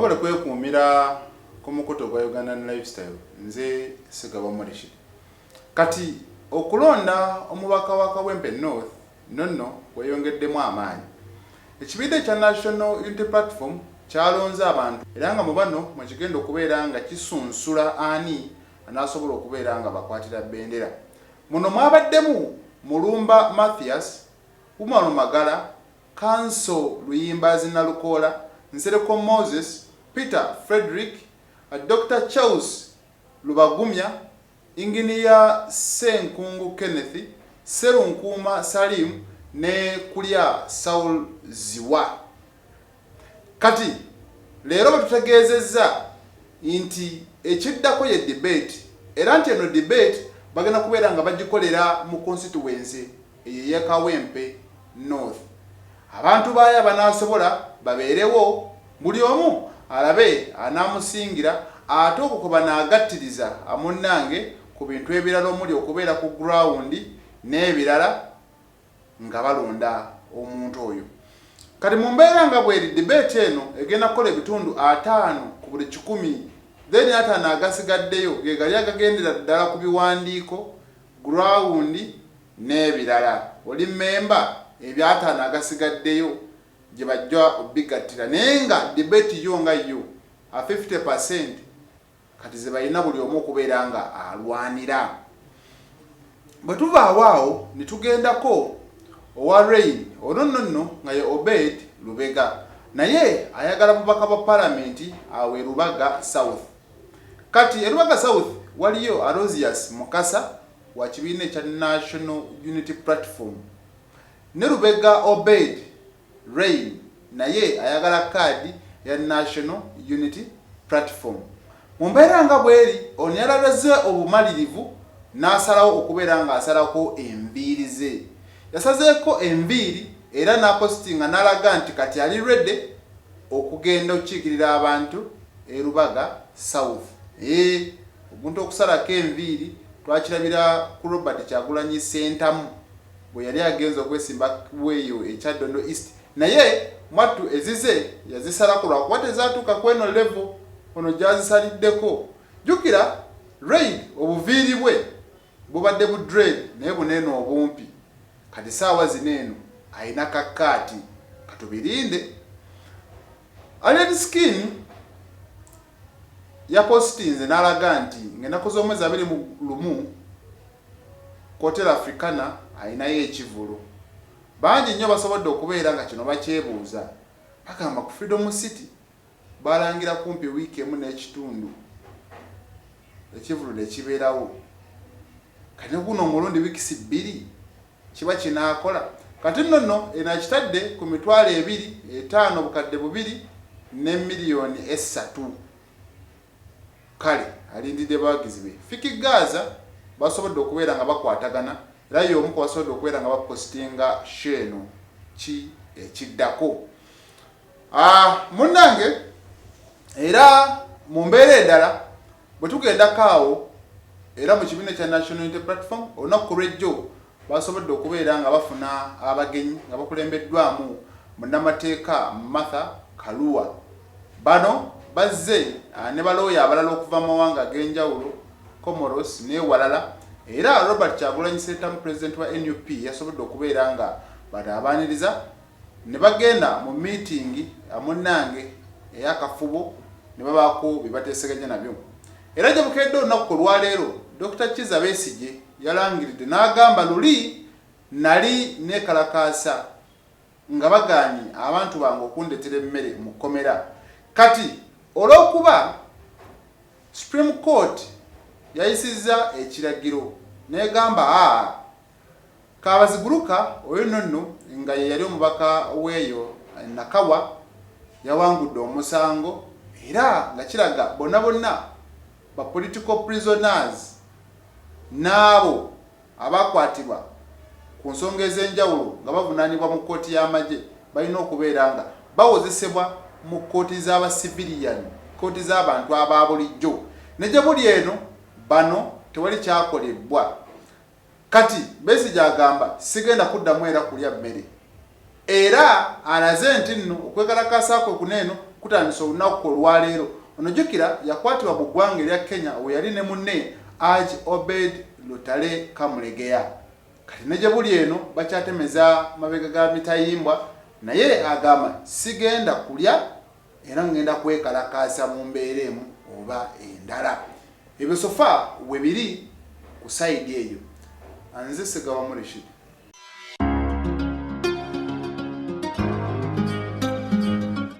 Mwabale kwekuumira ku mukutu gwa Uganda Lifestyle nze Sigaba Murishi. Kati okulonda omubaka wa Kawempe North nonno weyongeddemu amaanyi. Ekibiina kya National Unity Platform kyalonze abantu era nga mu bano mwe kigenda okubeera nga kisunsula ani anaasobola okubeera nga bakwatira bendera. Muno mwabaddemu Mulumba Mathias, Umaro Magala, Kanso Luyimbazi Nalukola, Nsereko Moses, Peter Frederick, Dr. Charles Lubagumya, Engineer Senkungu Kenneth, Serunkuma Salim ne Kulia Saul Ziwa. Kati leero batutegeezezza nti ekiddako ye debate era nti eno debate bagenda kubeera nga bagikolera mu constituency ye Kawempe North. Abantu baaya banaasobola babeerewo buli omu alabe anaamusingira ate okukuba n'agattiriza amunnange ku bintu ebirala omuli okubeera ku ground n'ebirala nga balonda omuntu oyo. Kati mu mbeera nga bweri debate eno egenda kukola ebitundu 5 ku buli 100, then 5 agasigaddeyo ge gali agagendera ddala ku biwandiiko, ground n'ebirala. Oli memba ebya 5 agasigaddeyo gye bajja obigattira naye nga debate yo nga yo a 50% kati ze balina buli omu okubeera nga alwanira. Bwe tuvaawo ne tugendako owa Rain olunno nga ye Obed Lubega naye ayagala mubaka ba palamenti awe Lubaga South. Kati Lubaga South waliyo Arosius Mukasa wa kibiina kya National Unity Platform ne Lubega Obed Rain naye ayagala kadi ya National Unity Platform. Mu mbeera nga bweri ono yalalaze obumalirivu n'asalawo okubeera nga asalako enviiri ze. Yasazeeko enviiri era n'apostinga n'alaga nti kati ali ready okugenda okukiikirira abantu e Lubaga South. Omuntu okusalako enviiri twakirabira ku Robert Kyagulanyi Sentamu bwe yali agenza okwesimba weeyo ekyaddondo East naye mwattu ezize yazisalako lwakuba tezaatuuka ku eno level ono gyazisaliddeko. Jjukira Raid obuviiri bwe bubadde bu dread naye buneeno obumpi. Kati saawa zineeno ayina kakaati katubirinde. Alien Skin ya postinze n'alaga nti ng'ennaku z'omwezi 21 Hotel Africana ayinayo ekivulu. Bangi nnyo basobodde okubeera nga kino bakyebuuza. Bagamba ku Freedom City balangira kumpi wiiki emu n'ekitundu ekivulu ne kibeerawo. Kati guno omulundi wiikisi 2 kiba kinaakola. Kati nno enakitadde ku mitwalo 2.5 bukadde 2 ne miliyoni 3. Kale alindidde bawagizi be. Fiki Gaza basobodde okubeera nga bakwatagana era y'omu ku basobodde okubeera nga bapostinga sheno ki ekiddako. Munnange era mu mbeera endala bwe tugendako awo era mu kibiina kya National Unity Platform olunaku lw'ejjo basobodde okubeera nga bafuna abagenyi nga bakulembeddwamu munnamateeka Martha Kalua. Bano bazze ne balooya abalala okuva mu mawanga ag'enjawulo Comoros ne walala era Robert Kyagulanyi Sentamu president wa NUP yasobodde okubeera nga badaabaniriza ne bagenda mu meeting amunnange ey'akafubo ne babaako bye bateeseganya nabyo. Era gye bukedde olunaku olwaleero Dr. Kiza Besigye yalangiridde n'agamba luli nali nekalakaasa nga bagaanyi abantu bange okundetera emmere mu kkomera. Kati olw'okuba Supreme Court yayisizza ekiragiro n'egamba Kabaziguruka oyo nonno nga ye yali omubaka weeyo Nakawa yawangudde omusango era nga kiraga bonna ba political prisoners n'abo abakwatibwa ku nsonga ez'enjawulo nga bavunaanibwa mu kkooti y'amagye balina okubeera nga bawozesebwa mu kkooti z'aba civilian, kkooti z'abantu aba bulijjo. Ne gye buli eno bano tewali kyakolebwa. Kati Besigye agamba sigenda kuddamu era kulya mmere. Era alaze nti nno okwekalakaasa kwe kuneeno kutandisa olunaku olwaleero. Ono jjukira yakwatibwa mu ggwanga erya Kenya we yali ne munne Haji Obed Lutale Kamulegeya. Kati ne gye buli eno bakyatemeza mabega ga mitayimbwa, naye agamba sigenda kulya era ngenda kwekalakaasa mu mbeera emu oba endala. Ebyo sofa we biri ku sayidi eyo. Anze Ssegawa Rashid.